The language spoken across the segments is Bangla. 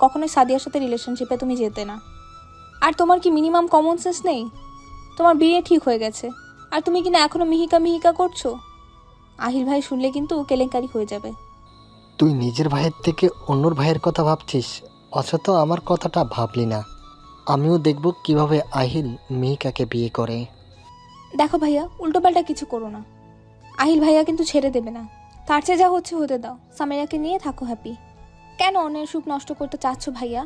কখনোই সাদিয়ার সাথে রিলেশনশিপে তুমি যেতে না। আর তোমার কি মিনিমাম কমন সেন্স নেই? তোমার বিয়ে ঠিক হয়ে গেছে আর তুমি কিনা এখনো মিহিকা মিহিকা করছো। আহিল ভাই শুনলে কিন্তু কেলেঙ্কারি হয়ে যাবে। তুই নিজের ভাইয়ের থেকে অন্যর ভাইয়ের কথা ভাবছিস, অথচ আমার কথাটা ভাবলি না। আমিও দেখব কিভাবে আহিল মিহিকাকে বিয়ে করে। দেখো ভাইয়া, উল্টোপাল্টা কিছু করো না। আহিল ভাইয়া কিন্তু ছেড়ে দেবে না। তার চেয়ে যা হচ্ছে হতে দাও, সামিরাকে নিয়ে থাকো হ্যাপি। কেন অন্যের সুখ নষ্ট করতে চাচ্ছ ভাইয়া?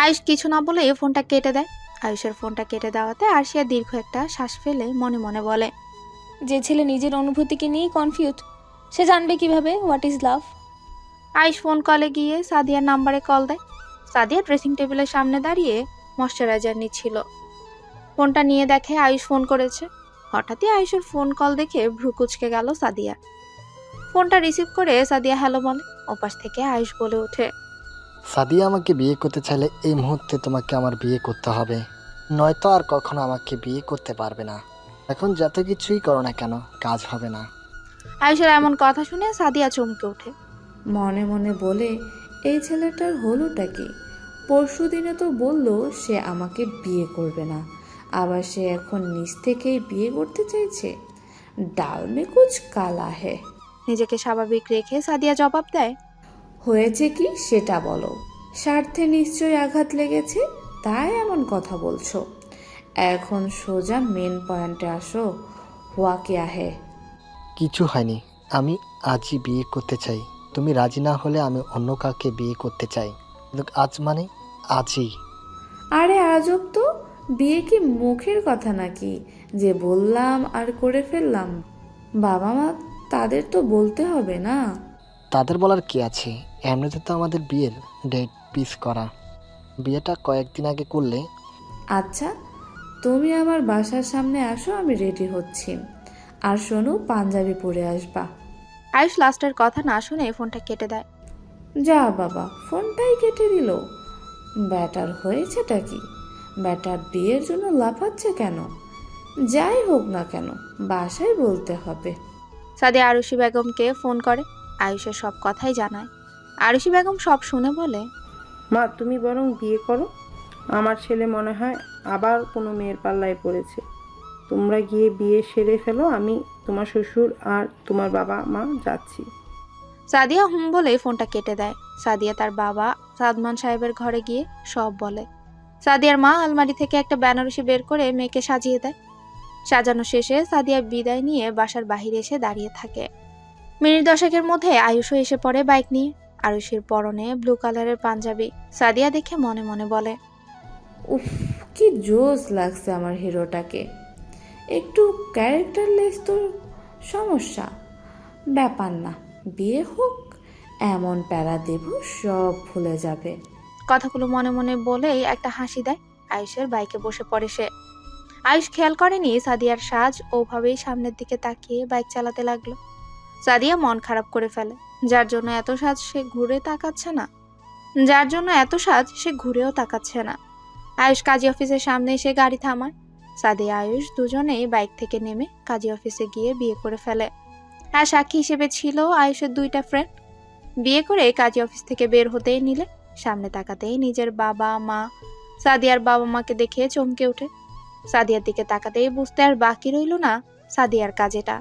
আয়ুষ কিছু না বলে ফোনটা কেটে দেয়। আয়ুষের ফোনটা কেটে দেওয়াতে আরশিয়া দীর্ঘ একটা শ্বাস ফেলে মনে মনে বলে, যে ছেলে নিজের অনুভূতিকে নিয়েই কনফিউজ, সে জানবে কিভাবে what is love. Ayush phone কলে গিয়ে সাদিয়ার নাম্বারে কল দেয়। সাদিয়া ড্রেসিং টেবিলের সামনে দাঁড়িয়ে ময়শ্চারাইজার নিচ্ছিল। ফোনটা নিয়ে দেখে আয়ুষ ফোন করেছে। হঠাৎই আয়ুষের ফোন কল দেখে ভ্রু কুঁচকে গেল সাদিয়া। ফোনটা রিসিভ করে সাদিয়া হ্যালো বলে। ওপাশ থেকে আয়ুষ বলে ওঠে, সাদিয়া আমাকে বিয়ে করতে চাইলে এই মুহূর্তে তোমাকে আমার বিয়ে করতে হবে, নয়তো আর কখনো আমাকে বিয়ে করতে পারবে না। এখন যত কিছুই করো না কেন, কাজ হবে না। আয়ুষের এমন কথা শুনে সাদিয়া চমকে ওঠে। মনে মনে বলে, এই ছেলেটার হলোটা কি? পরশু দিনে তো বলল সে আমাকে বিয়ে করবে না, আবার সে এখন নিজ থেকেই বিয়ে করতে চাইছে। ডাল মে কুছ কালা হে। নিজেকে স্বাভাবিক রেখে সাদিয়া জবাব দেয়, হয়েছে কি সেটা বলো। স্বার্থে নিশ্চয়ই আঘাত লেগেছে, তাই এমন কথা বলছো। এখন সোজা মেন পয়েন্টে আসো, হুয়া কিয়া হে? কিছু হয়নি, আমি আজই বিয়ে করতে চাই। তুমি রাজি না হলে আমি অন্য কাউকে বিয়ে করতে চাই, কিন্তু আজ মানে আজই। আরে আজব তো, বিয়ে কি মুখের কথা নাকি যে বললাম আর করে ফেললাম? বাবা মা তাদের তো বলতে হবে না? তাদের বলার কি আছে, এমনিতে তো আমাদের বিয়ের ডেট পিস করা। বিয়েটা কয়েকদিন আগে করলে। আচ্ছা, তুমি আমার বাসার সামনে আসো, আমি রেডি হচ্ছি। আর শোনো, পাঞ্জাবি পরে আসবা। আয়ুষ লাস্টের কথা না শুনে ফোনটা কেটে দেয়। যা বাবা, ফোনটাই কেটে দিল। ব্যাটার হয়েছেটা কি? ব্যাটার বিয়ের জন্য লাফাচ্ছে কেন? যাই হোক না কেন, বাসায় বলতে হবে। সাদিয়া আরুষি বেগমকে ফোন করে, আয়ুষের সব কথাই জানায়। আরুষি বেগম সব শুনে বলে, মা তুমি বরং বিয়ে করো। আমার ছেলে মনে হয় আবার কোনো মেয়ের পাল্লায় পড়েছে। তোমরা গিয়ে বিয়ে সেরে ফেলো, আমি তোমার শ্বশুর আর তোমার বাবা মা যাচ্ছি। সাদিয়া হুম বলে ফোনটা কেটে দেয়। সাদিয়া তার বাবা সাদমান সাহেবের ঘরে গিয়ে সব বলে। সাদিয়ার মা আলমারি থেকে একটা বেনারসি বের করে মেয়েকে সাজিয়ে দেয়। সাজানো শেষে সাদিয়া বিদায় নিয়ে বাসার বাহিরে এসে দাঁড়িয়ে থাকে। মিনিট দশেকের মধ্যে আয়ুষও এসে পড়ে বাইক নিয়ে। আয়ুষের পরনে ব্লু কালারের পাঞ্জাবি। সাদিয়া দেখে মনে মনে বলে, উফ, কি জোস লাগছে আমার হিরোটাকে। একটু ক্যারেক্টারলেস তো সমস্যা, ব্যাপার না, বিয়ে হোক, এমন প্যারা দেব সব ভুলে যাবে। কথাগুলো মনে মনে বলেই একটা হাসি দেয়। আয়ুষের বাইকে বসে পড়ে সে। আয়ুষ খেয়াল করেনি সাদিয়ার সাজ ওভাবেই সামনের দিকে তাকিয়ে বাইক চালাতে লাগলো। সাদিয়া মন খারাপ করে ফেলে। যার জন্য এত সাজ সে ঘুরেও তাকাচ্ছে না। আয়ুষ কাজী অফিসের সামনে এসে গাড়ি থামায়। সাদিয়া আয়ুষ দুজনেই বাইক থেকে নেমে কাজী অফিসে গিয়ে বিয়ে করে ফেলে। আর সাক্ষী হিসেবে ছিল আয়ুষের দুইটা ফ্রেন্ড। বিয়ে করে কাজী অফিস থেকে বের হতেই নিলে সামনে তাকাতেই নিজের বাবা মা, সাদিয়ার বাবা মাকে দেখে চমকে ওঠে। সাদিয়ার দিকে তাকাতেই বুঝতে আর বাকি রইল না সাদিয়ার কাজেটা।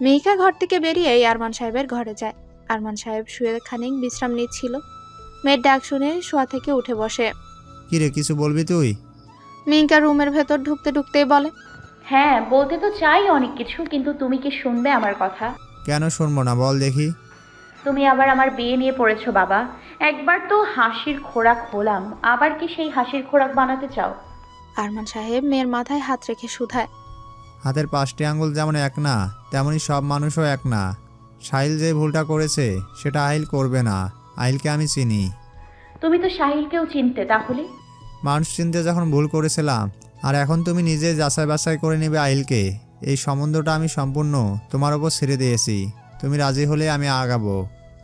মেহিকা ঘর থেকে বেরিয়ে আরমান সাহেবের ঘরে যায়। আরমান সাহেব শুয়ে খানিক বিশ্রাম নিচ্ছিল। মেয়ের ডাক শুনে শোয়া থেকে উঠে বসে। কিরে, কিছু বলবি তুই? মেহিকা রুমের ভেতর ঢুকতে ঢুকতেই বলে, হ্যাঁ, বলতে তো চাই অনেক কিছু, কিন্তু তুমি কি শুনবে আমার কথা? কেন শুনবো না, বল দেখি। তুমি আবার আমার বিয়ে নিয়ে পড়েছো বাবা। একবার তো হাসির খোরাক হলাম, আবার কি সেই হাসির খোরাক বানাতে চাও? আরমান সাহেব মেয়ের মাথায় হাত রেখে শুধায়, হাতের 5টি আঙ্গুল যেমন এক না, তেমনি সব মানুষও এক না। সাহিল যে ভুলটা করেছে সেটা আহিল করবে না। আহিলকে আমি চিনি। তুমি তো সাহিলকেও চিনতে, তাহলে? মানুষ চিনতে যখন ভুল করেছিলাম, আর এখন তুমি নিজে যাচাই বাছাই করে নেবে আহিলকে। এই সম্বন্ধটা আমি সম্পূর্ণ তোমার ওপর ছেড়ে দিয়েছি। তুমি রাজি হলে আমি আগাবো।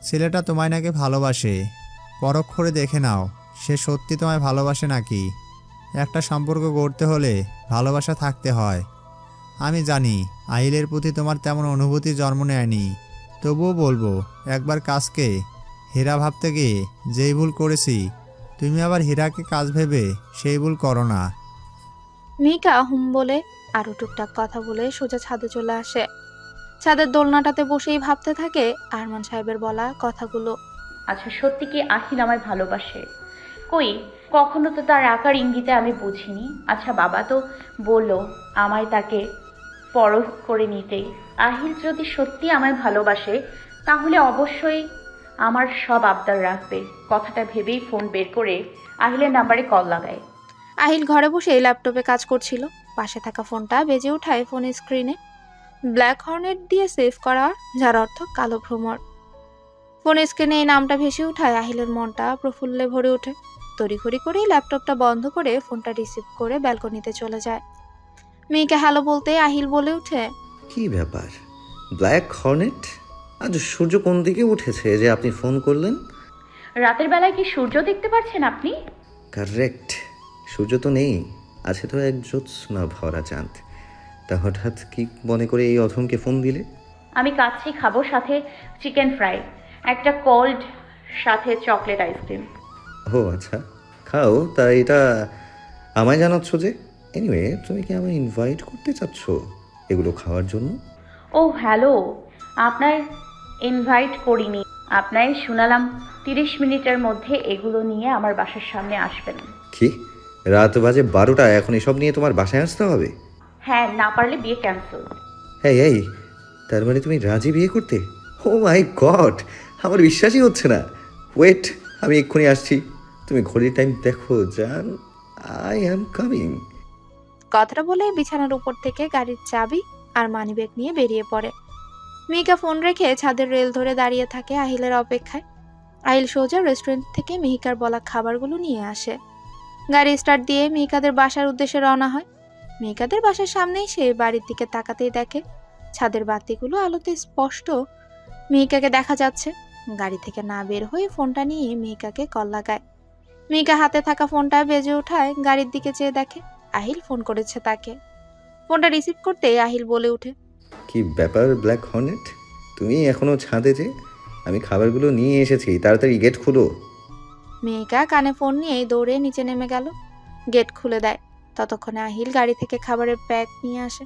ছেলেটা তোমায় নাকি ভালোবাসে, পরখ করে দেখে নাও সে সত্যি তোমায় ভালোবাসে নাকি। একটা সম্পর্ক গড়তে হলে ভালোবাসা থাকতে হয়। আমি জানি আহিলের প্রতি তোমার তেমন অনুভূতি জন্ম নেয়নি, তবুও বলবো একবার কাজকে হীরা ভাবতে গিয়ে যেই ভুল করেছি, তুমি আবার হীরাকে কাজ ভেবে সেই ভুল করো না। মিহিকা হুম বলে আরও টুকটাক কথা বলে সোজা ছাদে চলে আসে। ছাদের দোলনাটাতে বসেই ভাবতে থাকে আরমান সাহেবের বলা কথাগুলো। আচ্ছা, সত্যি কি আহিল আমায় ভালোবাসে? কই, কখনো তো তার আকার ইঙ্গিতে আমি বুঝিনি। আচ্ছা, বাবা তো বললো আমায় তাকে পরখ করে নিতে। আহিল যদি সত্যি আমায় ভালোবাসে তাহলে অবশ্যই আমার সব আবদার রাখবে। কথাটা ভেবেই ফোন বের করে আহিলের নাম্বারে কল লাগায়। আহিল ঘরে বসে ল্যাপটপে কাজ করছিল। পাশে থাকা ফোনটা বেজে ওঠায় ফোনের স্ক্রিনে ব্ল্যাক হর্নেট দিয়ে সেভ করা, যার অর্থ কালো ভ্রমর। ফোনের স্ক্রিনে এই নামটা ভেসে ওঠায় আহিলের মনটা প্রফুল্লে ভরে ওঠে। তড়িঘড়ি করেই ল্যাপটপটা বন্ধ করে ফোনটা রিসিভ করে ব্যালকনিতে চলে যায়। মেয়েকে হ্যালো বলতে আহিল বলে ওঠে, কি ব্যাপার ব্ল্যাক হর্নেট? আজ সূর্য কোন দিকে উঠেছে যে আপনি ফোন করলেন? রাতের বেলায় কি সূর্য দেখতে পাচ্ছেন আপনি? কারেক্ট, সূর্য তো নেই, আছে তো এক জ্যোৎস্না ভরা চাঁদ। তা হঠাৎ কি মনে করে এই অধমকে ফোন দিলে? আমি কাচ্চি খাবো, সাথে চিকেন ফ্রাই, একটা কোল্ড, সাথে চকলেট আইসক্রিম। ও আচ্ছা, খাও। তা এটা আমায় জানাচ্ছ যে? এনিওয়ে, তুমি কি আমায় ইনভাইট করতে চাচ্ছ এগুলো খাওয়ার জন্য? ও হ্যালো, আপনার ইনভাইট করিনি, আপনায় শুনালাম 30 মিনিটের মধ্যে এগুলো নিয়ে আমার বাসার সামনে আসবেন। কি, রাত বাজে 12টা, এখন এসব নিয়ে তোমার বাসায় আসতে হবে? হ্যাঁ, না পারলে বিয়ে ক্যান্সেল। এই, তার মানে তুমি রাজি বিয়ে করতে? ও মাই গড, আমার বিশ্বাসই হচ্ছে না। ওয়েট, আমি এক্ষুনি আসছি। তুমি ঘড়ির টাইম দেখো জান, আই অ্যাম কামিং। কথাটা বলে বিছানার উপর থেকে গাড়ির চাবি আর মানিব্যাগ নিয়ে বেরিয়ে পড়ে। মিহিকা ফোন রেখে ছাদের রেল ধরে দাঁড়িয়ে থাকে আহিলের অপেক্ষায়। আহিল সোজা রেস্টুরেন্ট থেকে মিহিকার বলা খাবারগুলো নিয়ে আসে। গাড়ি স্টার্ট দিয়ে মিহিকাদের বাসার উদ্দেশ্যে রওনা হয়। মিহিকাদের বাসার সামনেই সে বাড়ির দিকে তাকাতেই দেখে ছাদের বাতিগুলো আলোতে স্পষ্ট মিহিকাকে দেখা যাচ্ছে। গাড়ি থেকে না বের হয়ে ফোনটা নিয়ে মিহিকাকে কল লাগায়। মিহিকা হাতে থাকা ফোনটা বেজে ওঠায় গাড়ির দিকে চেয়ে দেখে আহিল ফোন করেছে তাকে। ফোনটা রিসিভ করতে আহিল বলে ওঠে, কি ব্যাপার ব্ল্যাক হর্নেট, তুমি এখনো ছাদে যে? আমি খাবারগুলো নিয়ে এসেছি, তাড়াতাড়ি গেট খুলো। মেয়েকা কানে ফোন নিয়ে দৌড়ে নিচে নেমে গেল। গেট খুলে দেয়। ততক্ষণে আহিল গাড়ি থেকে খাবারের প্যাক নিয়ে আসে।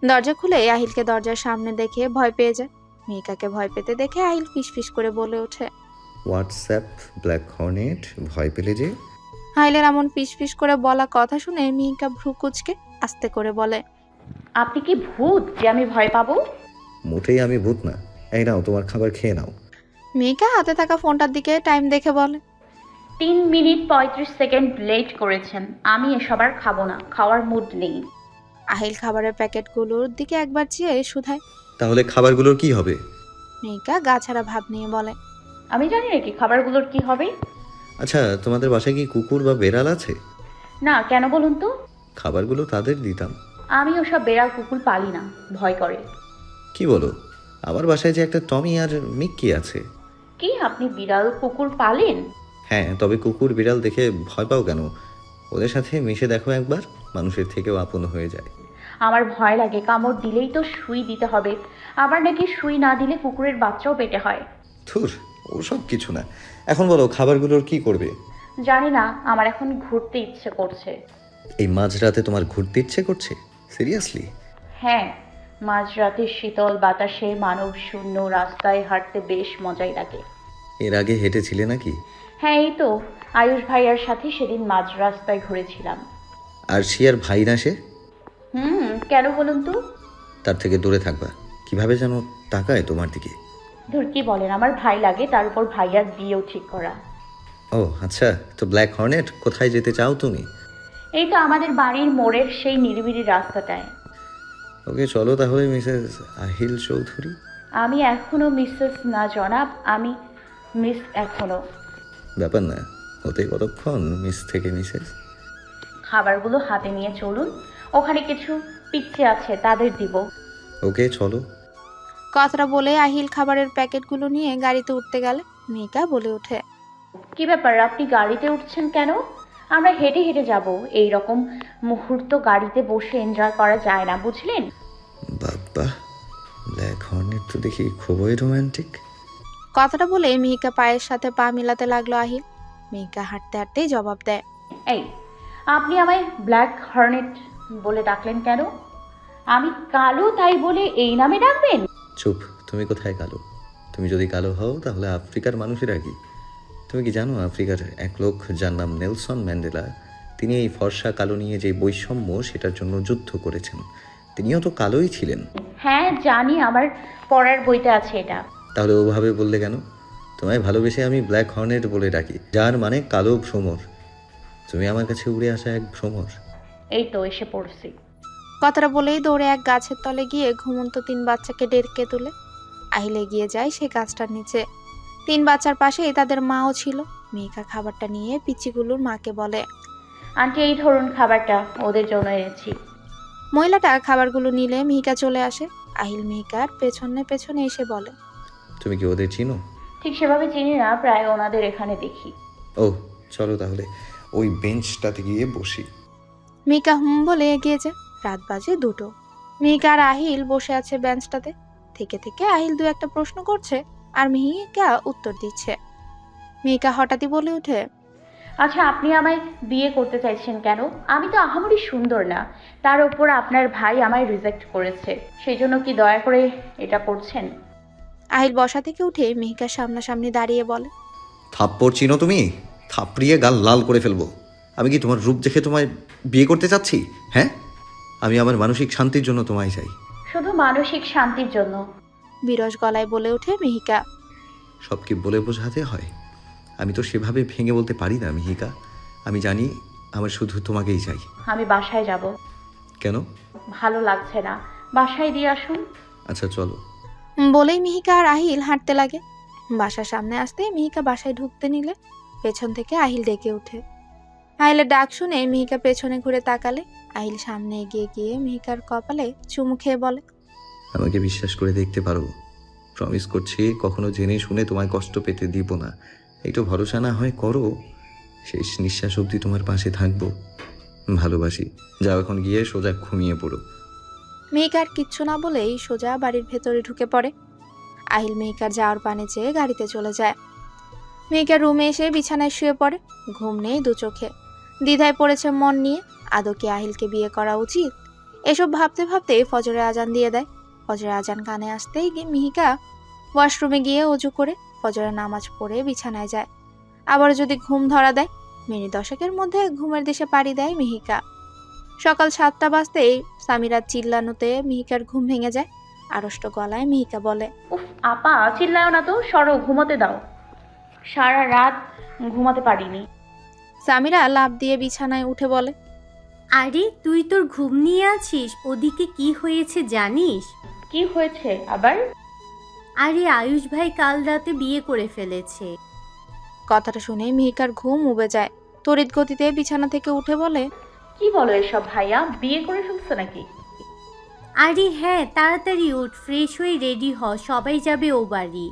দরজা খুলে আহিলকে দরজার সামনে দেখে ভয় পেয়ে যায়। মেয়েকাকে ভয় পেতে দেখে আহিল ফিসফিস করে বলে ওঠে, হোয়াটসঅ্যাপ ব্ল্যাক হর্নেট, ভয় পেলে যে? আহিলের এমন ফিসফিস করে বলা কথা শুনে মেয়েকা ভ্রু কুচকে আস্তে করে বলে, আপনি কি ভূত যে আমি ভয় পাবো? মোটেই আমি ভূত না। এই নাও, তোমার খাবার খেয়ে নাও। মেয়েকা হাতে থাকা ফোনটার দিকে টাইম দেখে বলে, 3 মিনিট 35 সেকেন্ড লেট করেছেন। আমি এসব আর খাবো না, খাওয়ার মুড নেই। আহিল খাবারের প্যাকেটগুলোর দিকে একবার চেয়ে শুধায়। তাহলে খাবারগুলোর কি হবে? মেয়েকা গা ছাড়া ভাব নিয়ে বলে, আমি জানি নাকি খাবারগুলোর কি হবে? আচ্ছা, তোমাদের বাসায় কি কুকুর বা বেড়াল আছে? না, কেন বলুন তো? খাবারগুলো তাদের দিতাম। আমি ওসব বেড়াল কুকুর পালি না, ভয় করে। কি বলো? আমার বাসায় যে একটা টমি আর মিক্কি আছে। কি, আপনি বিড়াল কুকুর পালেন? হ্যাঁ, তবে কুকুর বিড়াল দেখে ভয় পাও কেন? ওদের সাথে মিশে দেখো একবার, মানুষের থেকেও আপন হয়ে যায়। আমার ভয় লাগে, কামড় দিলেই তো সুই দিতে হবে। আবার নাকি সুই না দিলে কুকুরের বাচ্চাও পেটে হয়। ধুর, ওসব কিছু না। এখন বলো, খাবারগুলোর কি করবে? জানি না, আমার এখন ঘুরতে ইচ্ছে করছে। এই মাঝরাতে তোমার ঘুরতে ইচ্ছে করছে? সিরিয়াসলি? হ্যাঁ, মাঝরাতে শীতল বাতাসে মানব শূন্য রাস্তায় হাঁটতে বেশ মজাই লাগে। এর আগে হেঁটেছিলে নাকি? হ্যাঁ, এই তো আয়ুষ ভাইয়ার সাথে সেদিন মাঝ রাস্তায় ঘুরেছিলাম। আর সে আর ভাই না সে? কেন বলুন তো? তার থেকে দূরে থাকবা। কিভাবে যেন তাকায় তোমার দিকে। ধুর, কি বলেন, আমার ভাই লাগে, তার উপর ভাইয়ার বিয়েও ঠিক করা। ও আচ্ছা, তো ব্ল্যাক হর্নেট, কোথায় যেতে চাও তুমি? এই তো আমাদের বাড়ির মোড়ের সেই নিরিবিলি রাস্তাটায়। ওকে, চলো তাহলে মিসেস আহিল চৌধুরী। আমি এখনো মিসেস না জনাব, আমি মিস এখনো। ব্যাপার না, হতে কতক্ষণ মিস থেকে মিসেস। খাবারগুলো হাতে নিয়ে চলুন, ওখানে কিছু পিচ্ছে আছে, তাদের দিব। ওকে, চলো। কথাটা বলে আহিল খাবারের প্যাকেটগুলো নিয়ে গাড়িতে উঠতে গেলে মেয়েকা বলে ওঠে, কি ব্যাপার, আপনি গাড়িতে উঠছেন কেন? আমরা হেঁটে হেঁটে যাব। এই রকম মুহূর্ত গাড়িতে বসে এনজয় করা যায় না, বুঝলেন? বাবা, ব্ল্যাক হর্নেট তো দেখি খুবই রোমান্টিক। কথাটা বলে মিহিকা পায়ের সাথে পা মিলাতে লাগলো আহিল। মিহিকা হাঁটতে হাঁটতেই জবাব দেয়, এই, আপনি আমায় ব্ল্যাক হর্নেট বলে ডাকলেন কেন? আমি কালো তাই বলে এই নামে ডাকবেন? চুপ, তুমি কোথায় কালো? তুমি যদি কালো হও তাহলে আফ্রিকার মানুষেরা কি? তুমি কি জানো আফ্রিকার এক লোক যার নাম নেলসন ম্যান্ডেলা, তিনি এই ফর্সা কালো নিয়ে যে বৈষম্য সেটার জন্য যুদ্ধ করেছেন। তিনিও তো কালোই ছিলেন। হ্যাঁ জানি, আমার পড়ার বইতে আছে এটা। তাহলে ওভাবে বললে কেন? তোমায় ভালোবেসে আমি ব্ল্যাক হর্নেট বলে ডাকি, যার মানে কালো ভ্রমর। তুমি আমার কাছে উড়ে আসা এক ভ্রমর। এই তো এসে পড়ছি। কথাটা বলেই দৌড়ে এক গাছের তলে গিয়ে ঘুমন্ত 3 বাচ্চাকে ডেকে তুলে আহিল এগিয়ে যায় সেই গাছটার নিচে। 3 বাচ্চার পাশেই তাদের মাও ছিল। মিহিকা খাবারটা নিয়ে পিচিগুলোর মাকে বলে, আন্টি এই ধরুন খাবারটা, ওদের জন্য এনেছি। মহিলাটা খাবারগুলো নিলে মিহিকা চলে আসে। আহিল মিহিকার পেছনে পেছনে এসে বলে, তুমি কি ওদের চিনো? ঠিক সেভাবে চিনি না, প্রায় ওনাদের এখানে দেখি। ও, চলো তাহলে ওই বেঞ্চটাতে গিয়ে বসি। মিহিকা হুম বলে এগিয়ে যায়। রাত বাজে 2টো। মিহিকা আর আহিল বসে আছে বেঞ্চটাতে। থেকে থেকে আহিল 2-1টা প্রশ্ন করছে আর মিহিকা উত্তর দিচ্ছে। মিহিকা হঠাৎই বলে ওঠে, আচ্ছা আপনি আমায় বিয়ে করতে চাইছেন কেন? আমি তো আহামরি সুন্দর না, তার উপর আপনার ভাই আমায় রিজেক্ট করেছে, সেই জন্য কি দয়া করে এটা করছেন? আহিল বসা থেকে উঠে মিহিকার সামনাসামনি দাঁড়িয়ে বলে, থাপ্পড় চিনো তুমি? থাপড়িয়ে গাল লাল করে ফেলবো। আমি কি তোমার রূপ দেখে তোমায় বিয়ে করতে চাচ্ছি? হ্যাঁ, আমি আমার মানসিক শান্তির জন্য তোমায় চাই। শুধু মানসিক শান্তির জন্য? বিরস গলায় বলে ওঠে মিহিকা। সব কি বলে বোঝাতে হয়? আমি তো সেভাবে ভেঙে বলতে পারি না মিহিকা। আমি জানি আমার শুধু তোমাকেই চাই। আমি বাসায় যাব। কেন? ভালো লাগছে না, বাসায় দিয়ে আসুন। আচ্ছা চলো। বলেই মিহিকা আর আহিল হাঁটতে লাগে। বাসার সামনে আসতেই মিহিকা বাসায় ঢুকতে নিলে পেছন থেকে আহিল ডেকে ওঠে। আহিলের ডাক শুনে মিহিকা পেছনে ঘুরে তাকালে আহিল সামনে এগিয়ে গিয়ে মিহিকার কপালে চুমু খেয়ে বলে, আমাকে বিশ্বাস করে দেখতে পারো? প্রমিস করছি কখনো জেনে শুনে তোমায় কষ্ট পেতে দিব না। একটু ভরসা না হয় করো। শেষ নিঃশ্বাস অবধি তোমার পাশে থাকবো। ভালোবাসি। যাও এখন গিয়ে সোজা ঘুমিয়ে পড়ো। মিহিকার কিচ্ছু না বলেই সোজা বাড়ির ভেতরে ঢুকে পড়ে। আহিল মিহিকার যাওয়ার পানে চেয়ে গাড়িতে চলে যায়। মিহিকার রুমে এসে বিছানায় শুয়ে পড়ে। ঘুম নেই 2 চোখে। দ্বিধায় পড়েছে মন নিয়ে। আদৌ কি আহিলকে বিয়ে করা উচিত? এসব ভাবতে ভাবতে ফজরের আজান দিয়ে দেয়। ফজরের আজান কানে আসতেই মিহিকা ওয়াশরুমে গিয়ে অজু করে ফজরের নামাজ পড়ে বিছানায় যায়। আবার যদি ঘুম ধরা দেয়, মিনিট 10-এর মধ্যে ঘুমের দেশে পাড়ি দেয় মিহিকা। সকাল 7টা বাজতেই সামিরার চিল্লানোতে মিহিকার ঘুম ভেঙে যায়। আড়ষ্ট গলায় মিহিকা বলে, উফ আপা, চিল্লাও না তো, সরো, ঘুমোতে দাও। সারা রাত ঘুমাতে পারিনি। সামিরা লাফ দিয়ে বিছানায় উঠে বলে, আরে তুই তোর ঘুম নিয়ে আছিস, ওদিকে কি হয়েছে জানিস? কি হয়েছে আবার? আরে আয়ুষ ভাই কাল রাতে বিয়ে করে ফেলেছে। কথাটা শুনে মিহিকার ঘুম উবে যায়। তড়িৎ গতিতে বিছানা থেকে উঠে বলে, কি বলো এসব ভাইয়া, বিয়ে করে ফেলছো নাকি? আরে হ্যাঁ, তাড়াতাড়ি উঠ, ফ্রেশ হয়ে রেডি হ, সবাই যাবে ও বাড়ি।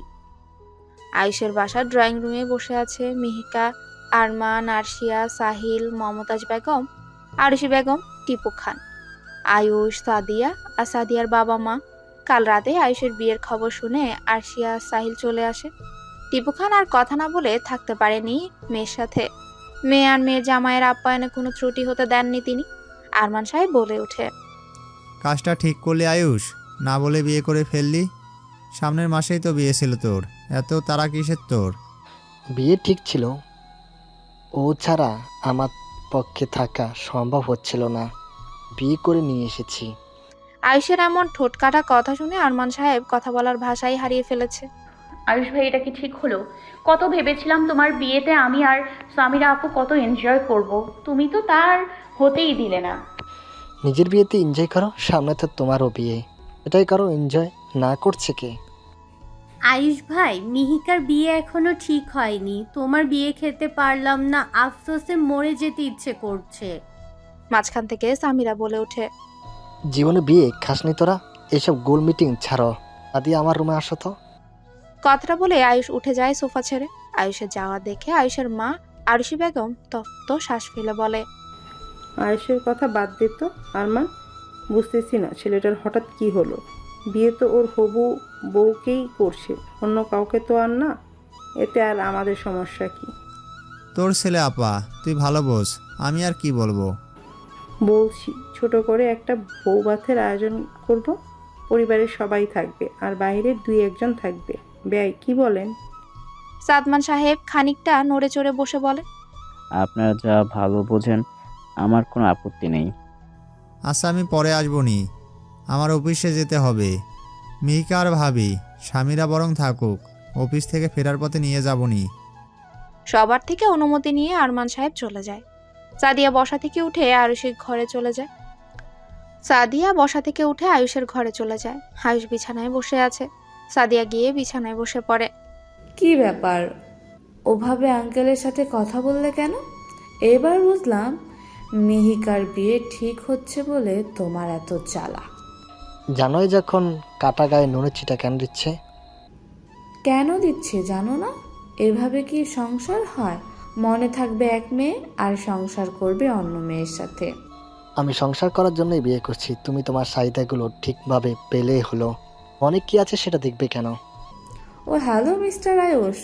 আয়ুষের বাসার ড্রয়িং রুমে বসে আছে মিহিকা, আরমান, আরশিয়া, সাহিল, মমতাজ বেগম, আরুষি বেগম, টিপু খান, আয়ুষ, সাদিয়া আর সাদিয়ার বাবা মা। কাল রাতে আয়ুষের বিয়ের খবর শুনে আরশিয়া, সাহিল চলে আসে। টিপু খান আর কথা না বলে থাকতে পারেনি মেয়ের সাথে। মেয়ে আর মেয়ের জামাইয়ের আপ্যায়নে কোনো ত্রুটি হতে দেননি তিনি। আরমান সাহেব বলে ওঠে, কাজটা ঠিক করলি আয়ুষ, না বলে বিয়ে করে ফেললি। সামনের মাসেই তো বিয়ে ছিল তোর, এত তারা কিসের তোর? বিয়ে ঠিক ছিল, ও ছাড়া আমার পক্ষে থাকা সম্ভব হচ্ছিল না, বিয়ে করে নিয়ে এসেছি। আয়ুষের এমন ঠোঁটকাটা কথা শুনে আরমান সাহেব কথা বলার ভাষাই হারিয়ে ফেলেছে। আয়ুষ ভাই, এটা কি ঠিক হলো? কত ভেবেছিলাম তোমার বিয়েতে আমি আর সামিরা আপু কত এনজয় করব, তুমি তো তার হতেই দিলে না। নিজের বিয়েতে এনজয় করো, সামনে তো তোমারও বিয়ে, এটাই করো এনজয়, না করছে কে? আয়ুষ ভাই, মিহিকার বিয়ে এখনো ঠিক হয়নি, তোমার বিয়ে খেতে পারলাম না, আফসোসে মরে যেতে ইচ্ছে করছে। মাঝখান থেকে সামিরা বলে ওঠে, জীবনে বিয়ে খাসনি তোরা? এইসব গোল মিটিং ছাড়ো, আদি আমার রুমে আসো তো। কথাটা বলে আয়ুষ উঠে যায় সোফা ছেড়ে। আয়ুষের যাওয়া দেখে আয়ুষের মা আরুষি বেগম তপ্ত শ্বাস ফেলে বলে, আয়েশের কথা বাদ দে তো আরমান, বুঝতেছি না ছেলেটার হঠাৎ কি হলো। বিয়ে তো ওর হবু বউকেই করছে, অন্য কাউকে তো আর না। এতে আর আমাদের সমস্যা কি? তোর ছেলে আপা, তুই ভালো বোঝ, আমি আর কি বলবো। বলছি ছোট করে একটা বউ ভাতের আয়োজন করব, পরিবারের সবাই থাকবে আর বাইরের 2-1 জন থাকবে। ব্যয় কি বলেন? সাদমান সাহেব খানিকটা নড়ে চড়ে বসে বলে, আপনারা যা ভালো বোঝেন, আমার কোনো আপত্তি নেই। আচ্ছা, আমি পরে আসবো নি, আমার অফিসে যেতে হবে। মিহিকা আর ভাবি স্বামীরা বরং থাকুক, অফিস থেকে ফেরার পথে নিয়ে যাবো নি। সবার থেকে অনুমতি নিয়ে আরমান সাহেব চলে যায়। সাদিয়া বসা থেকে উঠে আয়ুষের ঘরে চলে যায়। আয়ুষ বিছানায় বসে আছে। সাদিয়া গিয়ে বিছানায় বসে পড়ে। কি ব্যাপার, ওভাবে আঙ্কেলের সাথে কথা বললে কেন? এবার বুঝলাম মিহিকার বিয়ে ঠিক হচ্ছে বলে তোমার এত জ্বালা। জানোই যখন কাটা গায়ে নুনের ছিটা কেন দিচ্ছে? কেন দিচ্ছে জানো না? এভাবে কি সংসার হয়? মনে থাকবে এক মেয়ে আর সংসার করবে অন্য মেয়ের সাথে। আমি সংসার করার জন্যই বিয়ে করছি। তুমি তোমার চাহিদাগুলো ঠিকভাবে পেলেই হলো। অনেক কি আছে সেটা দেখবে কেন? ও হ্যালো মিস্টার আয়ুষ,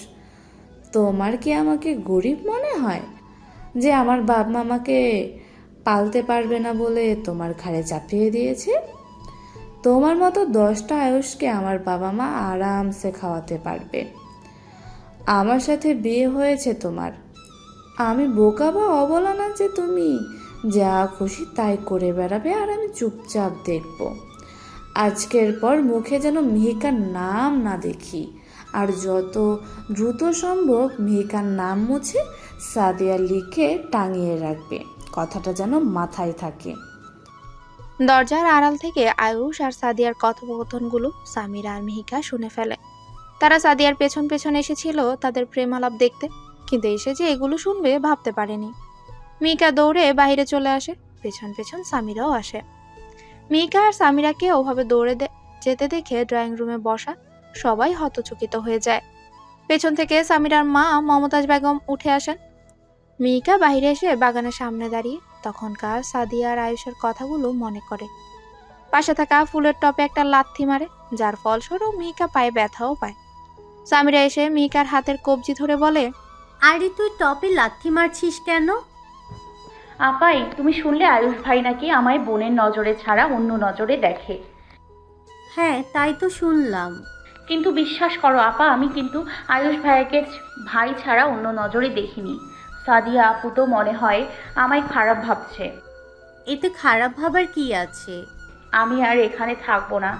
তোমার কি আমাকে গরিব মনে হয় যে আমার বাপ মা আমাকে পালতে পারবে না বলে তোমার ঘাড়ে চাপিয়ে দিয়েছে? তোমার মতো 10টা আয়ুষকে আমার বাবা মা আরামসে খাওয়াতে পারবে। আমার সাথে বিয়ে হয়েছে তোমার। আমি বোকা বা অবলা না যে তুমি যা খুশি তাই করে বেড়াবে আর আমি চুপচাপ দেখব। আজকের পর মুখে যেন মিহিকার নাম না দেখি, আর যত দ্রুত সম্ভব মিহিকার নাম মুছে সাদিয়া লিখে টাঙিয়ে রাখবে। কথাটা যেন মাথায় থাকে। দরজার আড়াল থেকে আয়ুষ আর সাদিয়ার কথোপকথনগুলো সামিরা আর মিহিকা শুনে ফেলে। তারা সাদিয়ার পেছন পেছন এসেছিল তাদের প্রেমালাপ দেখতে, কিন্তু এসে যে এগুলো শুনবে ভাবতে পারেনি। মিহিকা দৌড়ে বাইরে চলে আসে, পেছন পেছন সামিরাও আসে। মিহিকা আর সামিরাকে ওভাবে দৌড়ে যেতে দেখে ড্রয়িং রুমে বসা সবাই হতচকিত হয়ে যায়। পেছন থেকে সামিরার মা মমতাজ বেগম উঠে আসেন। মিহিকা বাইরে এসে বাগানের সামনে দাঁড়িয়ে তখনকার সাদিয়া আর আয়ুষের কথাগুলো মনে করে। পাশে থাকা ফুলের টপে একটা লাথি মারে, যার ফলস্বরূপ মিহিকা পায়ে ব্যথাও পায়। সামিরা এসে মিহিকার হাতের কবজি ধরে বলে, আরে তুই টপে লাথি মারছিস কেন? আপাই, তুমি শুনলে আয়ুষ ভাই নাকি আমায় বোনের নজরে ছাড়া অন্য নজরে দেখে? হ্যাঁ, তাই তো শুনলাম। কিন্তু বিশ্বাস করো আপা, আমি কিন্তু আয়ুষ ভাইকে ভাই ছাড়া অন্য নজরে দেখিনি। সাদিয়া আপু তো মনে হয় আমায় খারাপ ভাবছে। এতে খারাপ ভাবার কি আছে? আমি আর এখানে থাকবো না।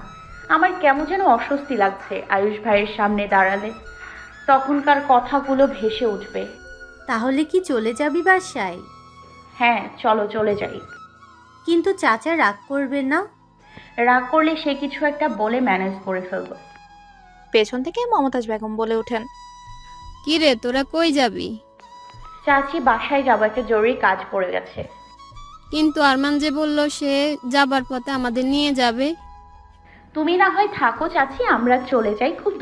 আমার কেমন যেন অস্বস্তি লাগছে আয়ুষ ভাইয়ের সামনে দাঁড়ালে। তখনকার কথাগুলো ভেসে উঠবে। তাহলে কি চলে যাবি বাসায়? হ্যাঁ, চলো চলে যাই। কিন্তু চাচা রাগ করবে না? রাগ করলে সে কিছু একটা বলে ম্যানেজ করে ফেলবো। পেছন থেকে মমতাজ বেগম বলে ওঠেন, কি রে, তোরা কই যাবি? চাচি, বাসায় যাবো, একটা জরুরি কাজ পড়ে গেছে। কিন্তু আরমান যে বলল সে যাবার পথে আমাদের নিয়ে যাবে। তুমি না হয় থাকো চাচি, আমরা চলে যাই, খুব